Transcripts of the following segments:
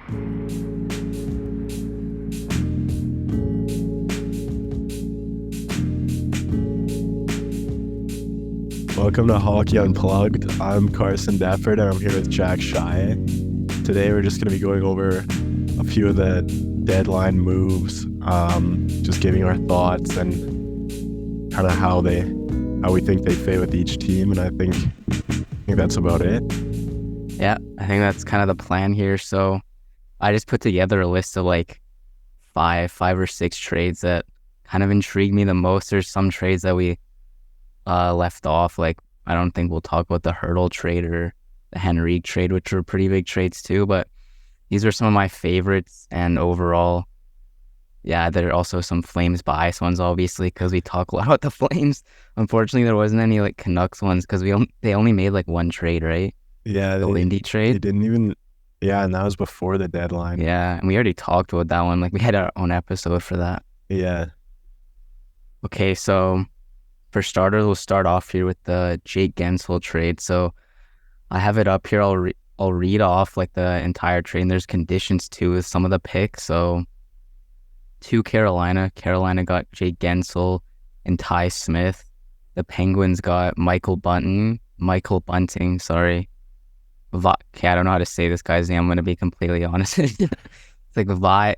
Welcome to Hockey Unplugged. I'm Carson and I'm here with Jack Shia. Today we're just going to be going over a few of the deadline moves, just giving our thoughts and kind of how we think they fit with each team, and I think that's about it. Yeah, I think that's kind of the plan here. So I just put together a list of like five or six trades that kind of intrigue me the most. There's some trades that we left off. Like, I don't think we'll talk about the Hurdle trade or the Henrique trade, which are pretty big trades too, but these are some of my favorites. And overall, yeah, there are also some Flames bias ones, obviously, because we talk a lot about the Flames. Unfortunately, there wasn't any like Canucks ones because they only made like one trade, right? Yeah, The Lindy they trade. didn't even. Yeah, and that was before the deadline. Yeah, and we already talked about that one. Like, we had our own episode for that. Yeah. Okay, so for starters, we'll start off here with the Jake Gensel trade. So I have it up here. I'll read off like the entire trade. And there's conditions too with some of the picks. So to Carolina got Jake Gensel and Ty Smith. The Penguins got Michael Bunting. Sorry. Okay, I don't know how to say this guy's name. I'm going to be completely honest. It's like Vile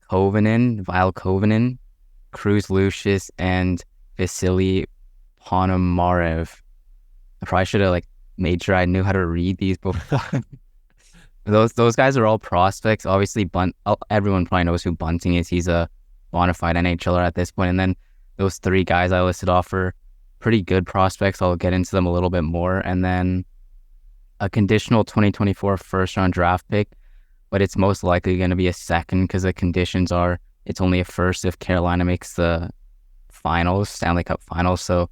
Kovanen, Cruz Lucius, and Vasily Ponomarev. I probably should have like made sure I knew how to read these before. Those guys are all prospects. Obviously, everyone probably knows who Bunting is. He's a bona fide NHLer at this point. And then those three guys I listed off are pretty good prospects. I'll get into them a little bit more. And then a conditional 2024 first-round draft pick, but it's most likely going to be a second because the conditions are it's only a first if Carolina makes the finals, Stanley Cup finals. So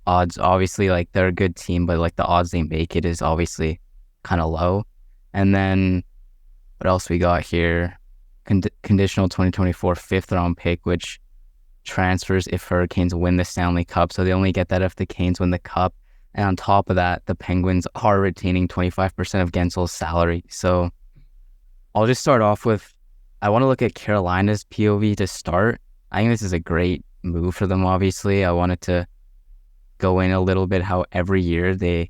odds, obviously, like they're a good team, but like the odds they make it is obviously kind of low. And then what else we got here? Conditional 2024 fifth-round pick, which transfers if Hurricanes win the Stanley Cup. So they only get that if the Canes win the Cup. And on top of that, the Penguins are retaining 25% of Gensel's salary. So I'll just start off with, I want to look at Carolina's POV to start. I think this is a great move for them, obviously. I wanted to go in a little bit how every year at the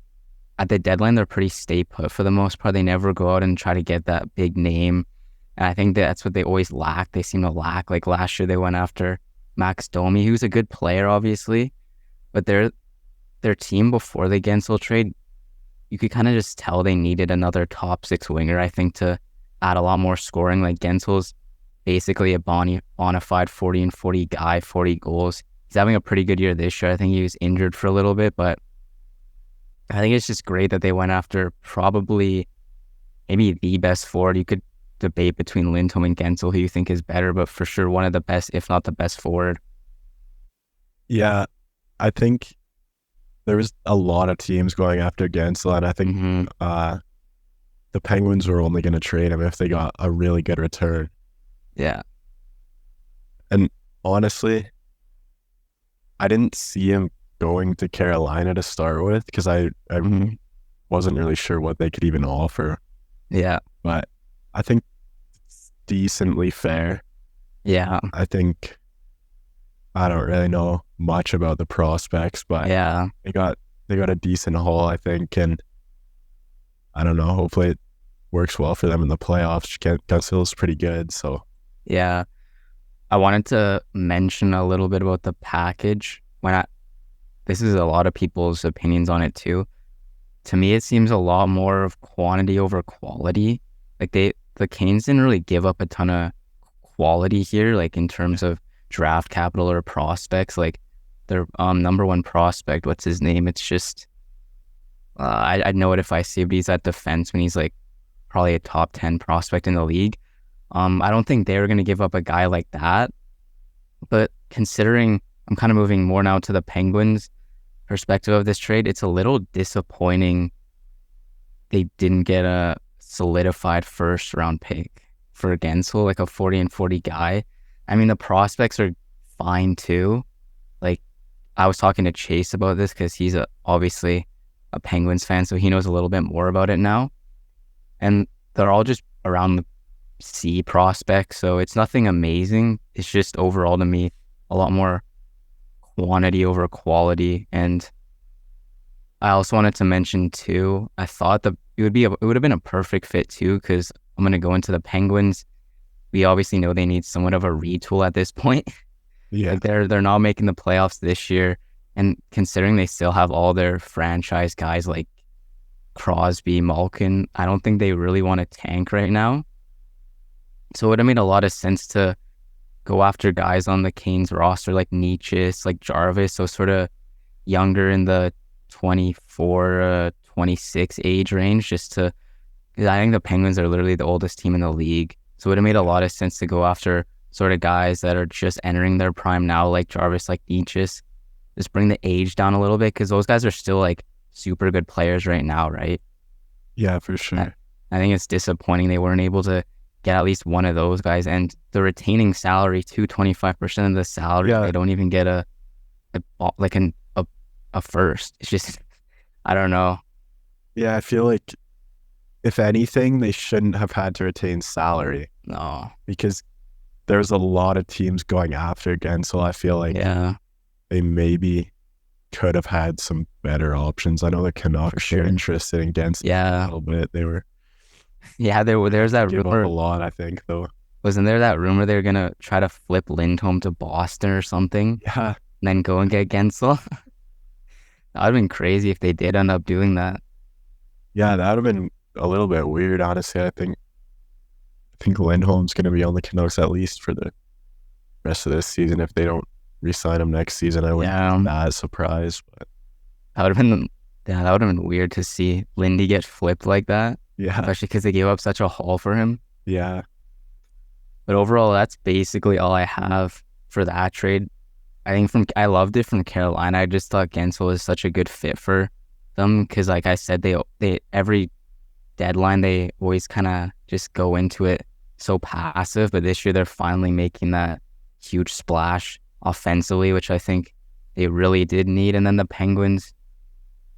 deadline, they're pretty stay put for the most part. They never go out and try to get that big name. And I think that's what they always lack. They seem to lack. Like last year, they went after Max Domi, who's a good player, obviously. But their team before the Gensel trade, you could kind of just tell they needed another top six winger, I think, to add a lot more scoring. Like Gensel's basically a bona fide 40 and 40 guy, 40 goals. He's having a pretty good year this year. I think he was injured for a little bit, but I think it's just great that they went after probably maybe the best forward. You could debate between Lindholm and Gensel who you think is better, but for sure one of the best, if not the best forward. Yeah, I think there was a lot of teams going after Gensel, and I think the Penguins were only going to trade him if they got a really good return. Yeah. And honestly, I didn't see him going to Carolina to start with because I wasn't really sure what they could even offer. Yeah. But I think it's decently fair. Yeah. I think I don't really know much about the prospects, but yeah, they got a decent haul, I think, and I don't know, hopefully it works well for them in the playoffs. Gensel's pretty good, so yeah. I wanted to mention a little bit about the package. This is a lot of people's opinions on it too. To me, it seems a lot more of quantity over quality. Like the Canes didn't really give up a ton of quality here, like in terms of draft capital or prospects. Like their number one prospect, what's his name? It's just I'd know it if I see it, but he's at defenseman. He's like probably a top 10 prospect in the league. I don't think they were going to give up a guy like that. But considering I'm kind of moving more now to the Penguins' perspective of this trade, it's a little disappointing they didn't get a solidified first round pick for Gensel, like a 40 and 40 guy. I mean, the prospects are fine too. Like, I was talking to Chase about this because he's obviously a Penguins fan, so he knows a little bit more about it now. And they're all just around the C prospects, so it's nothing amazing. It's just overall to me a lot more quantity over quality. And I also wanted to mention too, I thought that it would have been a perfect fit too, because I'm gonna go into the Penguins. We obviously know they need somewhat of a retool at this point. Yeah. Like they're not making the playoffs this year, and considering they still have all their franchise guys like Crosby, Malkin, I don't think they really want to tank right now. So it would have made a lot of sense to go after guys on the Canes roster like Nietzsche, like Jarvis, so sort of younger in the 24, 26 age range, just to, 'cause I think the Penguins are literally the oldest team in the league. So it would have made a lot of sense to go after sort of guys that are just entering their prime now, like Jarvis, like Nietzsche. Just bring the age down a little bit, because those guys are still like super good players right now, right? Yeah, for sure. I think it's disappointing they weren't able to get at least one of those guys. And the retaining salary too, 25% of the salary, Yeah. they don't even get a first. It's just, I don't know. Yeah, I feel like if anything, they shouldn't have had to retain salary No. because there's a lot of teams going after Gensel. I feel like Yeah, they maybe could have had some better options. I know the Canucks sure. were interested in Gensel a yeah, little bit. They were yeah. There's that give up a rumor. lot, I think, though. Wasn't there that rumor they were gonna try to flip Lindholm to Boston or something, Yeah, and then go and get Gensel? That'd have been crazy if they did end up doing that. yeah, that would have been a little bit weird, honestly. I think Lindholm's going to be on the Canucks at least for the rest of this season. If they don't re-sign him next season, I wouldn't Yeah, be that surprised. But that would have been that would have been weird to see Lindy get flipped like that, yeah, especially because they gave up such a haul for him. yeah, But overall, that's basically all I have for that trade. I loved it from Carolina. I just thought Gensel was such a good fit for them because, like I said, they every deadline they always kind of just go into it so passive. But this year they're finally making that huge splash offensively, which I think they really did need. And then the Penguins,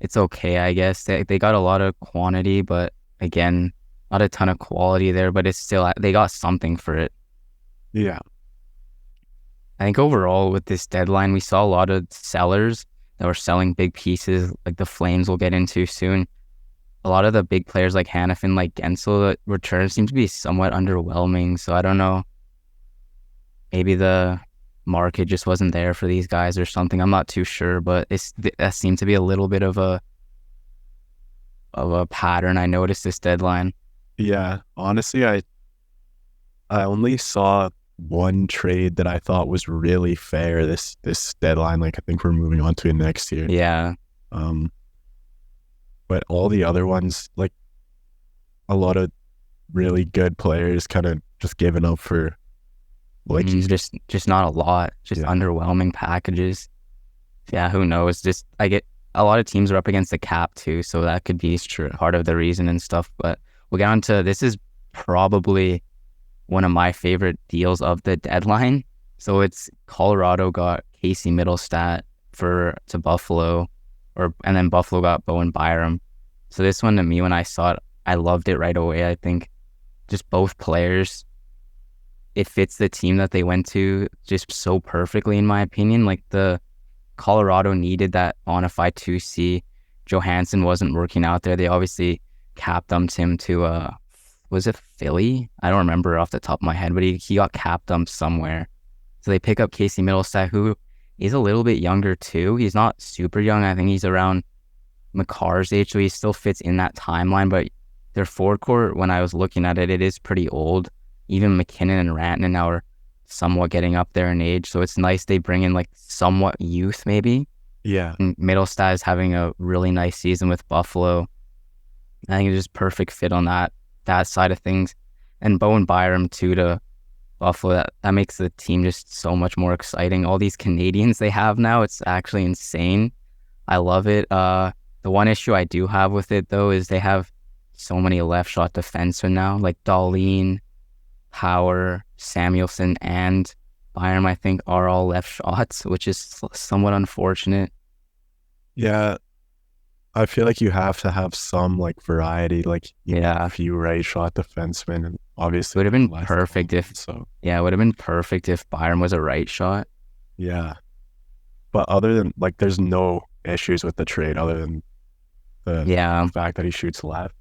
it's okay, I guess. They got a lot of quantity, but again, not a ton of quality there. But it's still, they got something for it. yeah, I think overall with this deadline, we saw a lot of sellers that were selling big pieces, like the Flames we'll get into soon. A lot of the big players like Hannafin, like Gensel, the returns seem to be somewhat underwhelming. So I don't know. Maybe the market just wasn't there for these guys or something. I'm not too sure, but that seemed to be a little bit of a pattern I noticed this deadline. yeah. Honestly, I only saw one trade that I thought was really fair this deadline. Like I think we're moving on to it next year. Yeah. But all the other ones, like a lot of really good players, kind of just giving up for like just not a lot. Just underwhelming packages. Yeah, who knows? Just I get a lot of teams are up against the cap too, so that could be part of the reason and stuff. But we'll get on to this is probably one of my favorite deals of the deadline. So it's Colorado got Casey Middlestat to Buffalo, and then Buffalo got Bowen Byram. So this one to me, when I saw it, I loved it right away. I think just both players, it fits the team that they went to just so perfectly, in my opinion. Like the Colorado needed that bona fide 2C. Johansson wasn't working out there. They obviously cap dumped him to was it Philly? I don't remember off the top of my head, but he got cap dumped somewhere. So they pick up Casey Middlestat, who is a little bit younger too. He's not super young. I think he's around McCarr's age, so he still fits in that timeline. But their forward core, when I was looking at it, it is pretty old. Even McKinnon and Rantanen now are somewhat getting up there in age. So it's nice they bring in like somewhat youth maybe. Yeah. And Middlestat is having a really nice season with Buffalo. I think it's just perfect fit on that side of things. And Bowen Byram too to Buffalo, that makes the team just so much more exciting. All these Canadians they have now, it's actually insane. I love it. The one issue I do have with it though is they have so many left shot defensemen now, like Dahlin, Power, Samuelson, and Byram, I think, are all left shots, which is somewhat unfortunate. Yeah. I feel like you have to have some like variety. Like you need a Yeah, few right shot defensemen, and it obviously would have there's been less perfect if goalies. So yeah, it would have been perfect if Byram was a right shot. yeah, but other than like, there's no issues with the trade other than the Yeah, fact that he shoots left.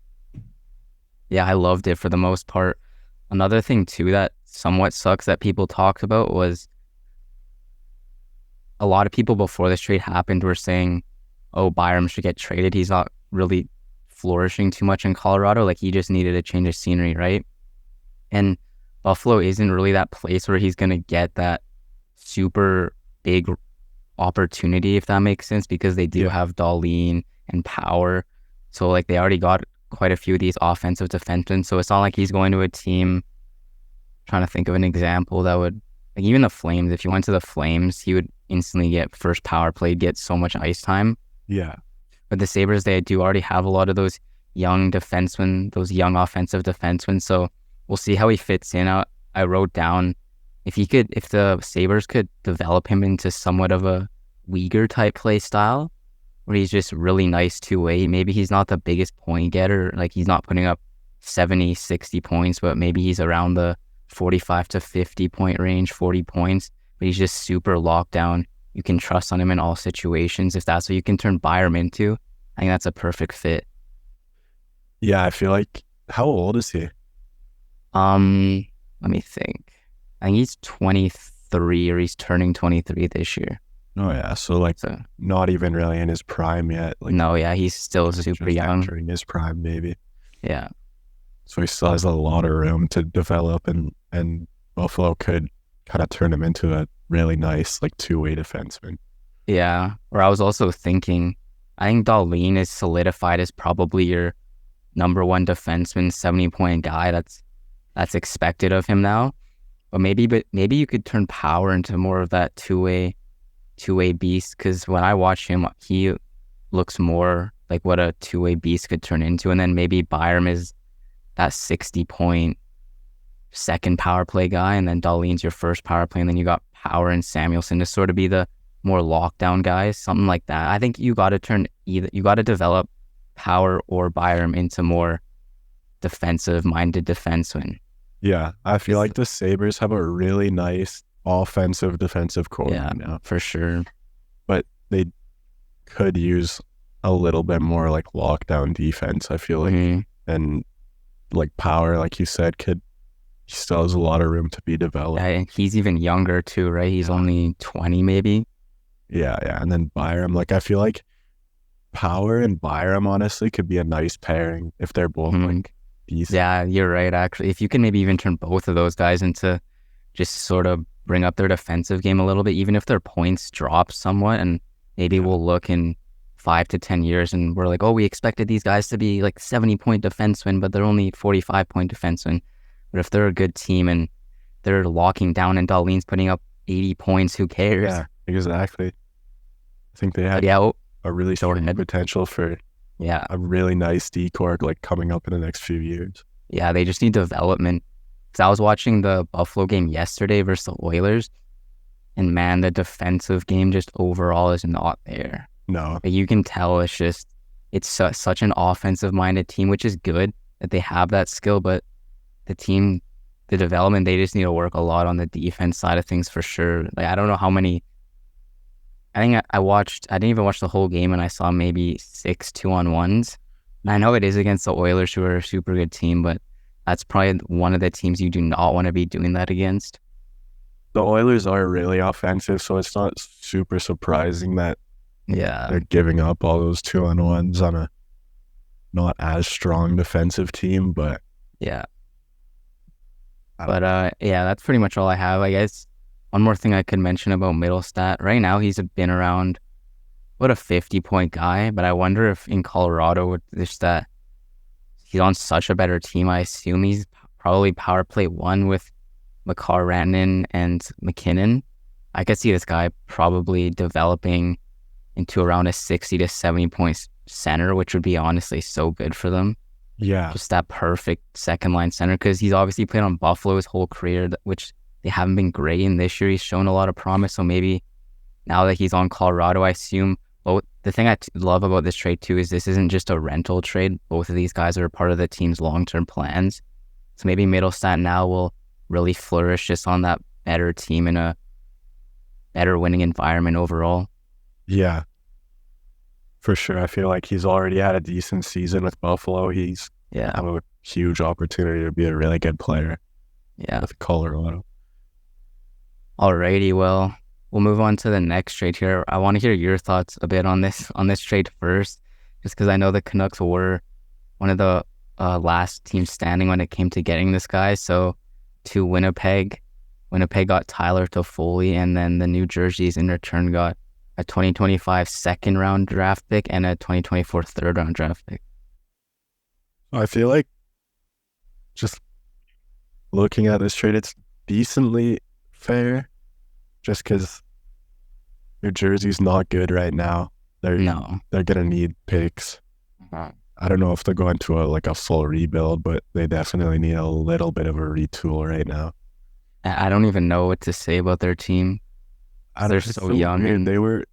yeah, I loved it for the most part. Another thing too that somewhat sucks that people talked about was a lot of people before this trade happened were saying, "Oh, Byram should get traded. He's not really flourishing too much in Colorado. Like he just needed a change of scenery, right?" And Buffalo isn't really that place where he's gonna get that super big opportunity, if that makes sense, because they do Yeah, have Darlene and Power. So like they already got quite a few of these offensive defensemen. So it's not like he's going to a team trying to think of an example that would like even the Flames, if you went to the Flames, he would instantly get first power play, get so much ice time. yeah, But the Sabres, they do already have a lot of those young defensemen, those young offensive defensemen. So we'll see how he fits in. I wrote down if the Sabres could develop him into somewhat of a Uyghur type play style, where he's just really nice two-way. Maybe he's not the biggest point getter. Like he's not putting up 70, 60 points, but maybe he's around the 45 to 50 point range, 40 points, but he's just super locked down. You can trust on him in all situations. If that's what you can turn Byram into, I think that's a perfect fit. yeah. I feel like, how old is he? Um, Let me think. I think he's 23 or he's turning 23 this year. Oh yeah, so like So not even really in his prime yet. Like no, yeah, he's still super just young. entering his prime maybe. Yeah. So he still has a lot of room to develop, and Buffalo could kind of turn him into a really nice like two-way defenseman. Yeah. Or I was also thinking, I think Darlene is solidified as probably your number one defenseman, 70 point guy. That's expected of him now. But maybe you could turn Power into more of that two way beast. Because when I watch him, he looks more like what a two-way beast could turn into. And then maybe Byram is that 60 point second power play guy, and then Darlene's your first power play, and then you got Power and Samuelson to sort of be the more lockdown guys, something like that. I think you got to develop Power or Byram into more defensive minded defensemen. Yeah, I feel 'Cause- like the Sabres have a really nice offensive defensive core Yeah, right now, for sure. but they could use a little bit more like lockdown defense, I feel like. Mhm. And like Power, like you said, he still has a lot of room to be developed. Yeah, and he's even younger too, right? He's Yeah. only 20 maybe. Yeah, yeah. And then Byram, like I feel like Power and Byram honestly could be a nice pairing if they're both Mhm. like decent. Yeah, you're right, actually. If you can maybe even turn both of those guys into just sort of bring up their defensive game a little bit, even if their points drop somewhat, and maybe Yeah. we'll look in 5 to 10 years and we're like, oh, we expected these guys to be like 70 point defensemen, but they're only 45 point defensemen. But if they're a good team and they're locking down and Darlene's putting up 80 points, who cares? Yeah, exactly. I think they But have yeah, a really go strong ahead. potential for Yeah, a really nice decor like coming up in the next few years. yeah, they just need development. Because I was watching the Buffalo game yesterday versus the Oilers, and man, the defensive game just overall is not there. No. Like, you can tell such an offensive minded team, which is good that they have that skill, but the team, the development, they just need to work a lot on the defense side of things for sure. Like I don't know how many. I think I didn't even watch the whole game, and I saw maybe 6 2-on-1s. I know it is against the Oilers, who are a super good team, but that's probably one of the teams you do not want to be doing that against. The Oilers are really offensive, so it's not super surprising that Yeah. they're giving up all those 2-on-1s on a not as strong defensive team, but Yeah. I don't But yeah, that's pretty much all I have. I guess one more thing I could mention about Middlestat. Right now, he's been around what a 50 point guy, but I wonder if in Colorado, with just that he's on such a better team, I assume he's probably power play one with McCarr, Rantanen, and McKinnon. I could see this guy probably developing into around a 60 to 70 points center, which would be honestly so good for them. yeah. Just that perfect second line center, because he's obviously played on Buffalo his whole career, which they haven't been great. And this year he's shown a lot of promise. So maybe now that he's on Colorado, I assume both the thing love about this trade too is this isn't just a rental trade. Both of these guys are part of the team's long-term plans. So maybe Middlestat now will really flourish just on that better team in a better winning environment overall. Yeah, for sure. I feel like he's already had a decent season with Buffalo. He's have a huge opportunity to be a really good player. Yeah. With Colorado. Alrighty, well, we'll move on to the next trade here. I want to hear your thoughts a bit on this trade first, just because I know the Canucks were one of the last teams standing when it came to getting this guy. So to Winnipeg got Tyler Toffoli, and then the New Jerseys in return got a 2025 second round draft pick and a 2024 third round draft pick. I feel like just looking at this trade, it's decently fair, just because New Jersey's not good right now. They're gonna need picks. I don't know if they're going to a full rebuild, but they definitely need a little bit of a retool right now. I don't even know what to say about their team. They're so young. Weird.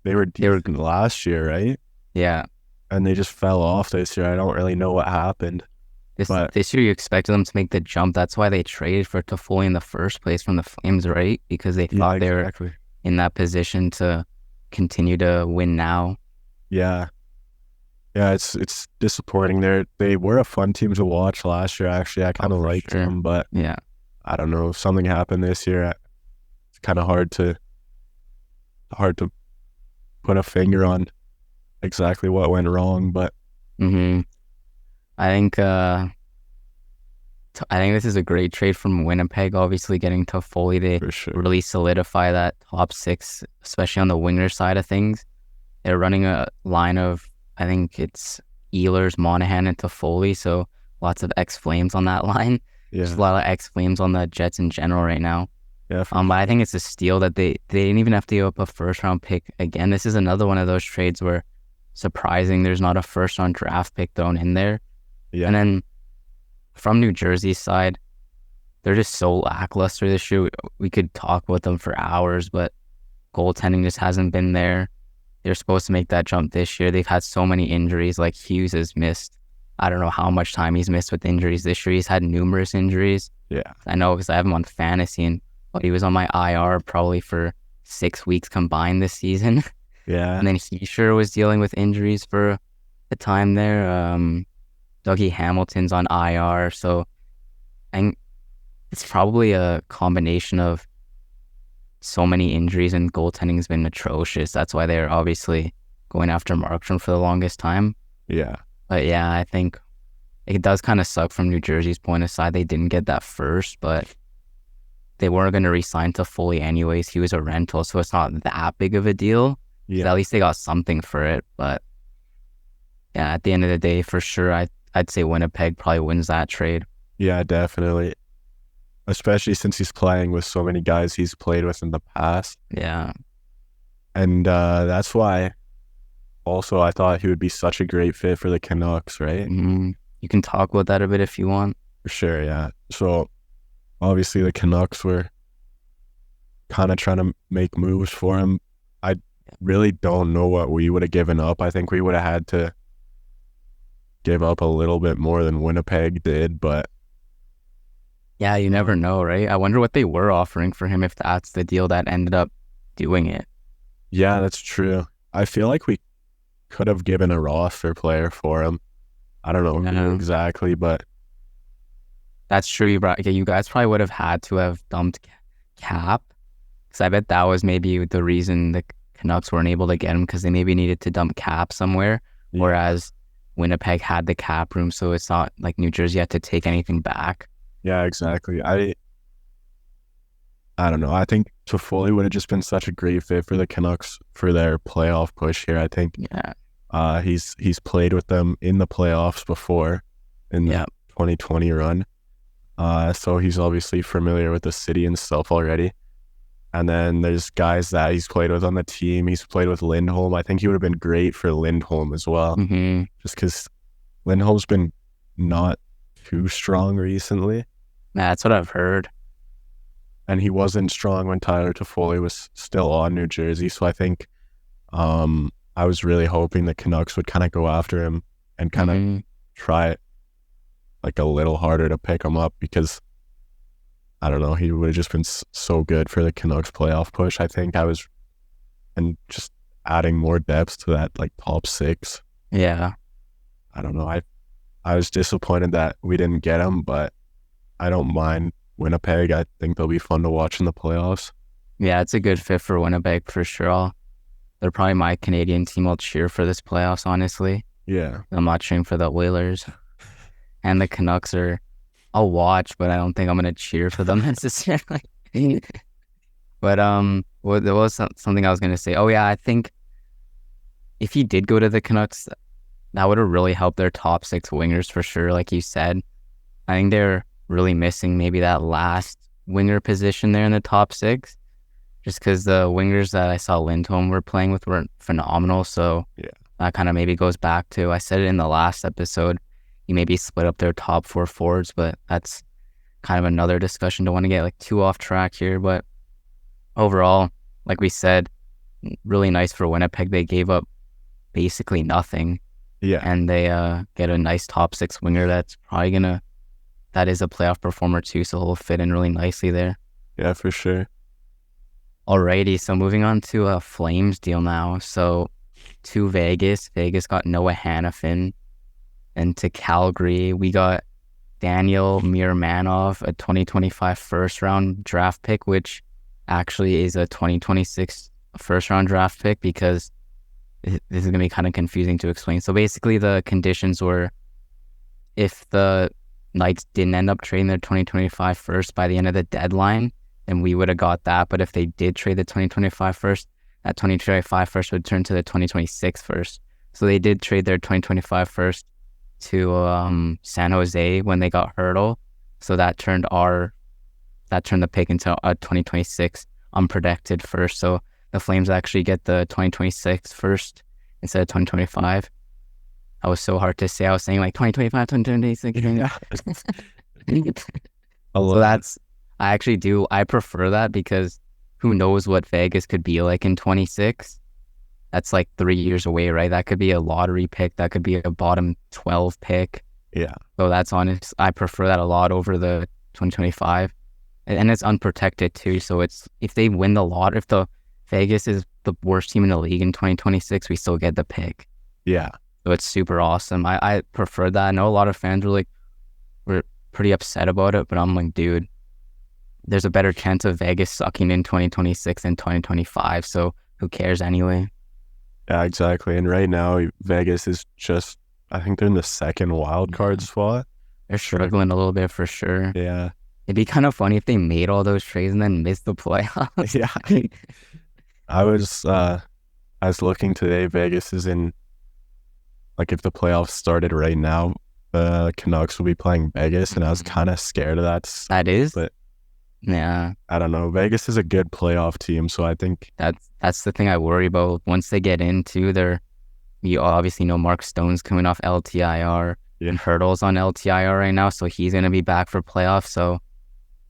They were decent last year, right? Yeah. And they just fell off this year. I don't really know what happened. This year you expected them to make the jump. That's why they traded for Toffoli in the first place from the Flames, right? Because they thought they were in that position to continue to win now. Yeah. Yeah, it's disappointing. They were a fun team to watch last year, actually. I kind of liked them, but yeah, I don't know. Something happened this year. It's kind of hard to put a finger on exactly what went wrong, but I think this is a great trade from Winnipeg. Obviously, getting Toffoli, they really solidify that top six, especially on the winger side of things. They're running a line of, I think it's Ehlers, Monahan, and Toffoli, so lots of ex-Flames on that line. Yeah. Just a lot of ex-Flames on the Jets in general right now. Yeah. But I think it's a steal that they didn't even have to give up a first-round pick. Again, this is another one of those trades where surprising there's not a first-round draft pick thrown in there. Yeah. And then from New Jersey's side, they're just so lackluster this year. We could talk about them for hours, but goaltending just hasn't been there. They're supposed to make that jump this year. They've had so many injuries. Like Hughes has missed, I don't know how much time he's missed with injuries this year. He's had numerous injuries. Yeah. I know because I have him on fantasy, but he was on my IR probably for 6 weeks combined this season. Yeah. And then he sure was dealing with injuries for a time there. Dougie Hamilton's on IR. So it's probably a combination of so many injuries, and goaltending has been atrocious. That's why they're obviously going after Markstrom for the longest time. Yeah. But yeah, I think it does kind of suck from New Jersey's point aside. They didn't get that first, but they weren't going to re-sign Toffoli anyways. He was a rental, so it's not that big of a deal. Yeah. So at least they got something for it. But yeah, at the end of the day, for sure, I'd say Winnipeg probably wins that trade. Yeah, definitely. Especially since he's playing with so many guys he's played with in the past. Yeah. And that's why also I thought he would be such a great fit for the Canucks, right? Mm-hmm. You can talk about that a bit if you want. For sure, yeah. So obviously the Canucks were kind of trying to make moves for him. I really don't know what we would have given up. I think we would have had to give up a little bit more than Winnipeg did, but yeah, you never know, right? I wonder what they were offering for him if that's the deal that ended up doing it. Yeah, that's true. I feel like we could have given a roster player for him. I don't know exactly, but that's true. You guys probably would have had to have dumped Cap, because I bet that was maybe the reason the Canucks weren't able to get him, because they maybe needed to dump Cap somewhere, whereas Winnipeg had the cap room, so it's not like New Jersey had to take anything back. Yeah, exactly. I don't know. I think Toffoli would have just been such a great fit for the Canucks for their playoff push here. I think he's played with them in the playoffs before in the 2020 run. So he's obviously familiar with the city and stuff already. And then there's guys that he's played with on the team. He's played with Lindholm. I think he would have been great for Lindholm as well. Mm-hmm. Just because Lindholm's been not too strong recently. That's what I've heard. And he wasn't strong when Tyler Toffoli was still on New Jersey. So I think I was really hoping the Canucks would kind of go after him and kind of Hmm. try like a little harder to pick him up because I don't know, he would have just been so good for the Canucks playoff push. I think and just adding more depth to that like top six. Yeah. I don't know. I was disappointed that we didn't get him, but I don't mind Winnipeg. I think they'll be fun to watch in the playoffs. Yeah, it's a good fit for Winnipeg for sure. They're probably my Canadian team I'll cheer for this playoffs, honestly. Yeah. I'm not cheering for the Oilers. And the Canucks I'll watch, but I don't think I'm going to cheer for them necessarily. But there was something I was going to say. Oh, yeah, I think if he did go to the Canucks, that would have really helped their top six wingers for sure, like you said. I think they're really missing maybe that last winger position there in the top six, just because the wingers that I saw Lindholm were playing with weren't phenomenal. So Yeah. that kind of maybe goes back to, I said it in the last episode, you maybe split up their top four forwards, but that's kind of another discussion. Don't want to get like too off track here, but overall, like we said, really nice for Winnipeg. They gave up basically nothing, Yeah. and they get a nice top six winger that's probably that is a playoff performer too, so he'll fit in really nicely there. Yeah, for sure. Alrighty, so moving on to a Flames deal now. So to Vegas. Vegas got Noah Hannafin. And to Calgary, we got Daniel Miramanov, a 2025 first-round draft pick, which actually is a 2026 first-round draft pick because this is going to be kind of confusing to explain. So basically the conditions were if the Knights didn't end up trading their 2025 first by the end of the deadline, then we would have got that. But if they did trade the 2025 first, that 2025 first would turn to the 2026 first. So they did trade their 2025 first to San Jose when they got Hurdle. So that turned the pick into a 2026 unprotected first. So the Flames actually get the 2026 first instead of 2025. That was so hard to say. I was saying like 2025, 2026. Yeah. So I prefer that because who knows what Vegas could be like in 26. That's like 3 years away, right? That could be a lottery pick. That could be a bottom 12 pick. Yeah. So that's honest. I prefer that a lot over the 2025. And it's unprotected too. So it's if they win the lot, if the Vegas is the worst team in the league in 2026, we still get the pick. Yeah. So it's super awesome. I prefer that. I know a lot of fans were pretty upset about it, but I'm like, dude, there's a better chance of Vegas sucking in 2026 than 2025. So who cares anyway? Yeah, exactly. And right now, Vegas is just, I think they're in the second wild card spot. They're struggling a little bit for sure. Yeah. It'd be kind of funny if they made all those trades and then missed the playoffs. Yeah. I was looking today, Vegas is in, like if the playoffs started right now, the Canucks will be playing Vegas, and I was kind of scared of that. That is? But yeah. I don't know. Vegas is a good playoff team, so I think that's the thing I worry about. Once they get into you obviously know Mark Stone's coming off LTIR and Hurdle's on LTIR right now, so he's going to be back for playoffs. So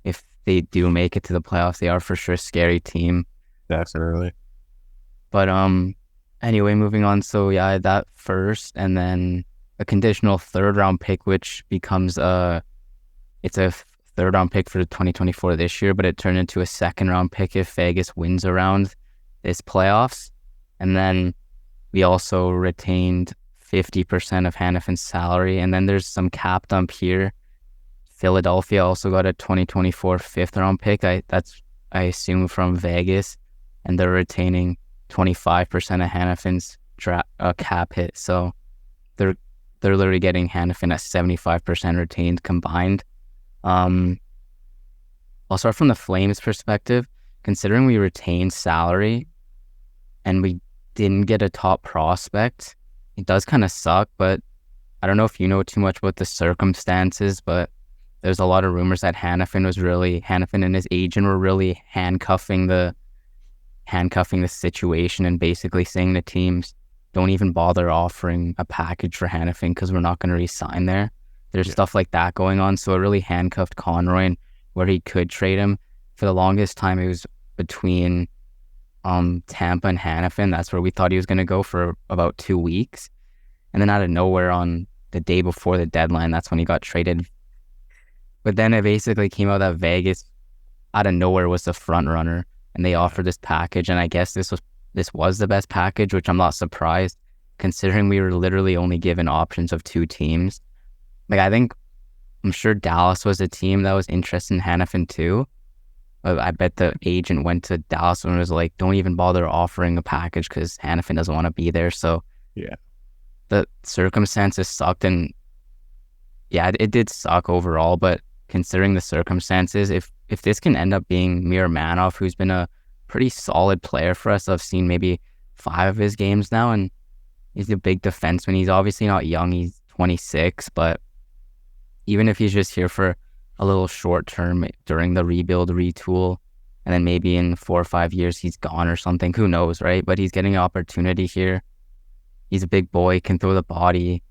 if they do make it to the playoffs, they are for sure a scary team. Definitely. But anyway, moving on. So yeah, that first, and then a conditional third round pick, which becomes it's a third round pick for 2024 this year, but it turned into a second round pick if Vegas wins around this playoffs. And then we also retained 50% of Hannafin's salary. And then there's some cap dump here. Philadelphia also got a 2024 fifth round pick. I assume from Vegas, and they're retaining 25% of Hannafin's cap hit. So they're literally getting Hannafin at 75% retained combined. I'll start from the Flames perspective. Considering we retained salary and we didn't get a top prospect, it does kind of suck, but I don't know if you know too much about the circumstances, but there's a lot of rumors that Hannafin and his agent were really handcuffing the situation and basically saying to teams, don't even bother offering a package for Hannafin because we're not going to re-sign there. There's stuff like that going on. So it really handcuffed Conroy and where he could trade him. For the longest time, it was between Tampa and Hannafin. That's where we thought he was going to go for about 2 weeks. And then out of nowhere on the day before the deadline, that's when he got traded. But then it basically came out that Vegas out of nowhere was the front runner, and they offered this package. And I guess this was the best package, which I'm not surprised considering we were literally only given options of 2 teams. Like, I'm sure Dallas was a team that was interested in Hannafin too. But I bet the agent went to Dallas and was like, don't even bother offering a package because Hannafin doesn't want to be there. So Yeah. the circumstances sucked, and yeah, it did suck overall. But considering the circumstances, if this can end up being Miramanov, who's been a pretty solid player for us, I've seen maybe 5 of his games now, and he's a big defenseman. He's obviously not young. He's 26, but even if he's just here for a little short term during the rebuild, retool, and then maybe in 4 or 5 years he's gone or something, who knows, right? But he's getting an opportunity here. He's a big boy, can throw the body,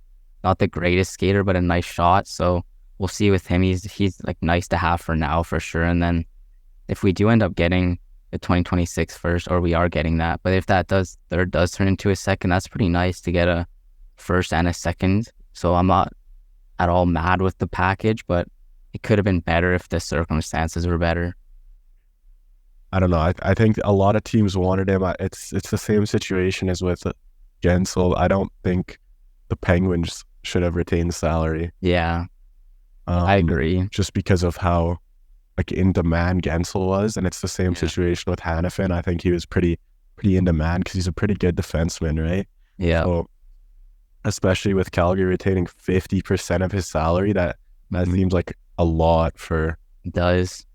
not the greatest skater, but a nice shot. So we'll see with him. He's like nice to have for now for sure. And then if we do end up getting the 2026 first, or we are getting that, but if that third does turn into a second, that's pretty nice to get a first and a second. So I'm not at all mad with the package, but it could have been better if the circumstances were better. I don't know. I think a lot of teams wanted him. It's the same situation as with Gensel. I don't think the Penguins should have retained salary. Yeah, I agree. Just because of how like in demand Gensel was, and it's the same situation with Hannafin. I think he was pretty in demand because he's a pretty good defenseman, right? Yeah. So, especially with Calgary retaining 50% of his salary, that seems like a lot for. It does.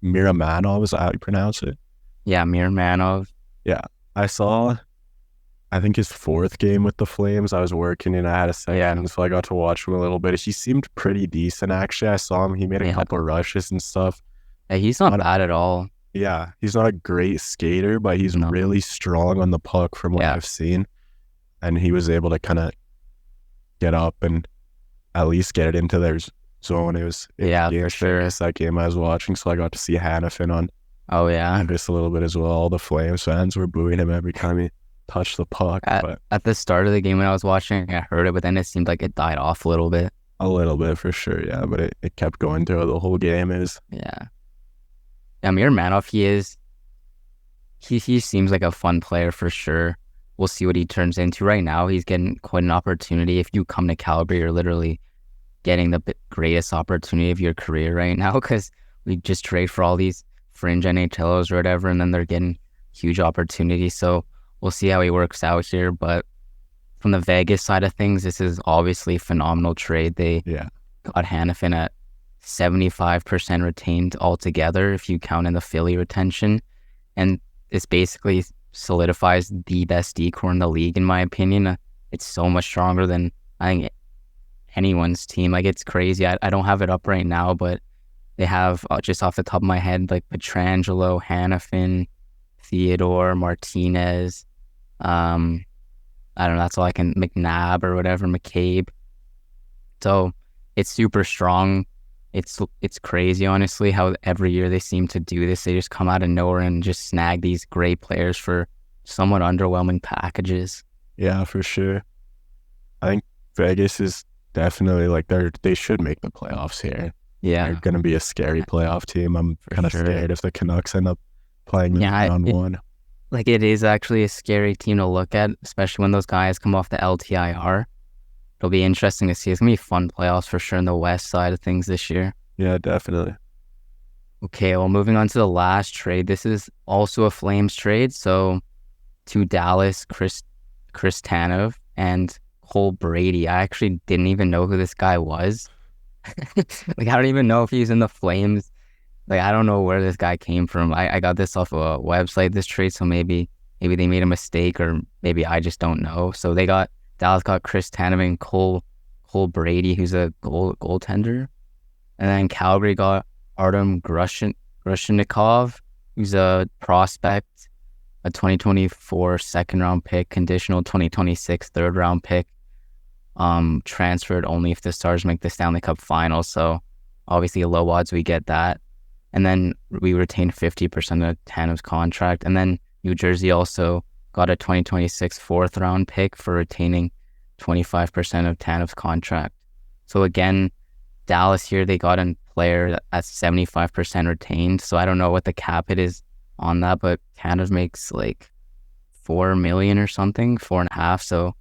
Miramanov is how you pronounce it. Yeah, Miramanov. Yeah, I saw. I think his 4th game with the Flames. I was working and I had a second, so I got to watch him a little bit. He seemed pretty decent, actually. I saw him. He made a couple rushes and stuff. Yeah, he's not bad at all. Yeah, he's not a great skater, but he's really strong on the puck from what I've seen. And he was able to kind of get up and at least get it into their zone. It was for sure. That game I was watching, so I got to see Hannafin on. Oh yeah, just a little bit as well. All the Flames fans were booing him every time he touched the puck. At the start of the game when I was watching, I heard it, but then it seemed like it died off a little bit. A little bit for sure, yeah. But it kept going through the whole game. Yeah, Miramanov, he seems like a fun player for sure. We'll see what he turns into. Right now, he's getting quite an opportunity. If you come to Calgary, you're literally getting the greatest opportunity of your career right now because we just trade for all these fringe NHLers or whatever, and then they're getting huge opportunities. So we'll see how he works out here. But from the Vegas side of things, this is obviously a phenomenal trade. They got Hannafin at 75% retained altogether if you count in the Philly retention. And this basically solidifies the best D-core in the league, in my opinion. It's so much stronger than I think anyone's team. Like, it's crazy. I don't have it up right now, but they have, just off the top of my head, like Pietrangelo, Hannafin, Theodore, Martinez. I don't know. That's all I can. McNabb or whatever, McCabe. So it's super strong. It's crazy, honestly, how every year they seem to do this. They just come out of nowhere and just snag these great players for somewhat underwhelming packages. Yeah, for sure. I think Vegas is definitely like they should make the playoffs here. Yeah, they're going to be a scary playoff team. I'm kind of scared if the Canucks end up playing them round one. Like, it is actually a scary team to look at, especially when those guys come off the LTIR. It'll be interesting to see. It's going to be fun playoffs for sure in the West side of things this year. Yeah, definitely. Okay, well, moving on to the last trade. This is also a Flames trade. So to Dallas, Chris Tanev and Cole Brady. I actually didn't even know who this guy was. Like, I don't even know if he's in the Flames. Like, I don't know where this guy came from. I got this off a website, this trade, so maybe they made a mistake, or maybe I just don't know. So Dallas got Chris Tanev and Cole Brady, who's a goaltender. And then Calgary got Artem Grushenikov, who's a prospect, a 2024 second-round pick, conditional 2026 third-round pick, transferred only if the Stars make the Stanley Cup final. So obviously low odds we get that. and then we retained 50% of Tanev's contract. And then New Jersey also got a 2026 fourth round pick for retaining 25% of Tanev's contract. So again, Dallas here, they got a player at 75% retained. So I don't know what the cap hit is on that, but Tanev makes like 4 million or something, 4.5. So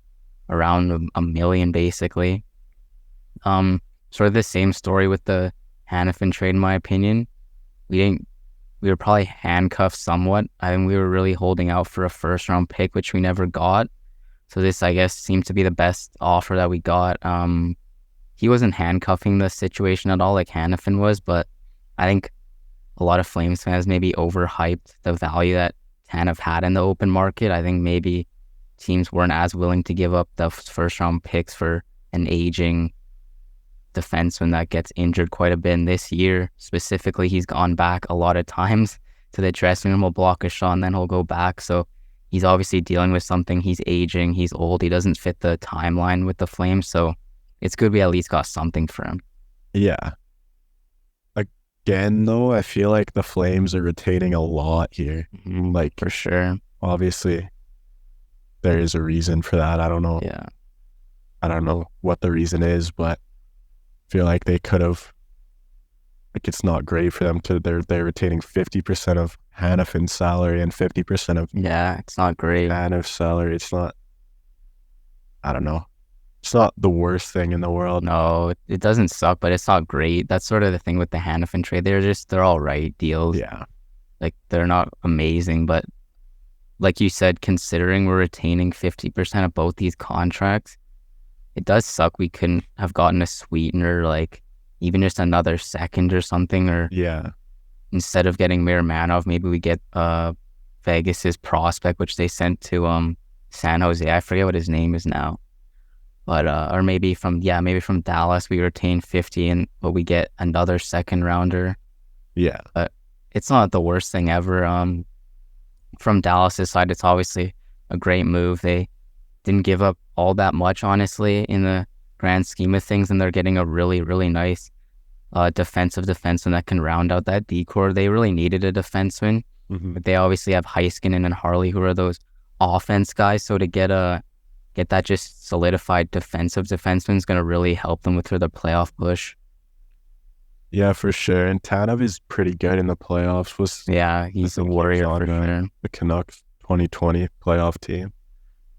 around a million basically. Sort of the same story with the Hanifin trade, in my opinion. We were probably handcuffed somewhat. I think we were really holding out for a first round pick, which we never got. So this, I guess, seemed to be the best offer that we got. He wasn't handcuffing the situation at all like Hanifin was, but I think a lot of Flames fans maybe overhyped the value that Tanev had in the open market. I think maybe teams weren't as willing to give up the first round picks for an aging defenseman that gets injured quite a bit. And this year specifically, he's gone back a lot of times to the dressing room. He'll block a shot and then he'll go back. So he's obviously dealing with something. He's aging. He's old. He doesn't fit the timeline with the Flames. So it's good we at least got something for him. Yeah. Again, though, I feel like the Flames are retaining a lot here. Like, for sure. Obviously, there is a reason for that. I don't know. Yeah. I don't know what the reason is, but I feel like they could have. Like, it's not great for them to. They're retaining 50% of Hanifin's salary and 50% of it's not great. Tanev's salary. It's not. I don't know. It's not the worst thing in the world. No, it doesn't suck, but it's not great. That's sort of the thing with the Hanifin trade. They're all right deals. Yeah. Like, they're not amazing, but like you said, considering we're retaining 50% of both these contracts, it does suck we couldn't have gotten a sweetener, like even just another second or something, or instead of getting Miramanov, maybe we get Vegas's prospect, which they sent to San Jose. I forget what his name is now. But or maybe from Dallas we retain 50 but we get another second rounder. Yeah. But it's not the worst thing ever. From Dallas's side, it's obviously a great move. They didn't give up all that much, honestly, in the grand scheme of things, and they're getting a really, really nice defensive defenseman that can round out that D-core. They really needed a defenseman. But they obviously have Heiskanen and Harley, who are those offense guys. So to get that just solidified defensive defenseman is going to really help them with the playoff push. Yeah, for sure. And Tanev is pretty good in the playoffs. He's a warrior for sure. The Canucks 2020 playoff team.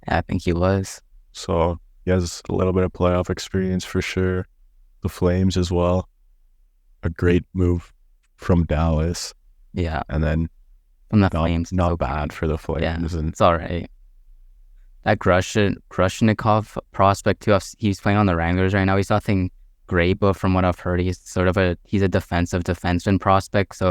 Yeah, I think he was. So he has a little bit of playoff experience for sure. The Flames as well. A great move from Dallas. Yeah. And then from the Flames. Not bad for the Flames. Yeah, it's all right. That Grushnikov prospect too, he's playing on the Wranglers right now. He's nothing great, but from what I've heard, he's a defensive defenseman prospect, so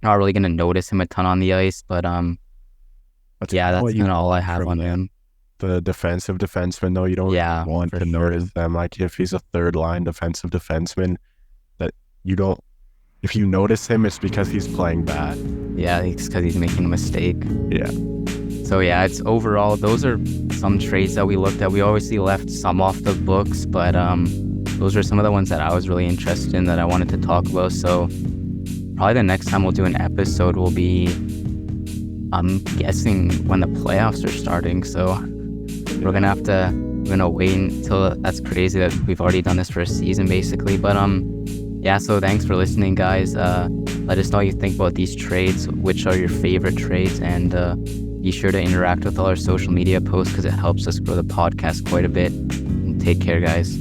you're not really going to notice him a ton on the ice. But that's kind of all I have on him. The defensive defenseman, though, you don't want to notice them. Like, if he's a third line defensive defenseman, that you don't. If you notice him, it's because he's playing bad. Yeah, it's because he's making a mistake. Yeah. So yeah, it's overall, those are some trades that we looked at. We obviously left some off the books, but those are some of the ones that I was really interested in that I wanted to talk about. So probably the next time we'll do an episode will be, I'm guessing, when the playoffs are starting. So we're gonna wait until, that's crazy that we've already done this for a season basically. But so thanks for listening, guys. Let us know what you think about these trades, which are your favorite trades, and be sure to interact with all our social media posts because it helps us grow the podcast quite a bit. And take care, guys.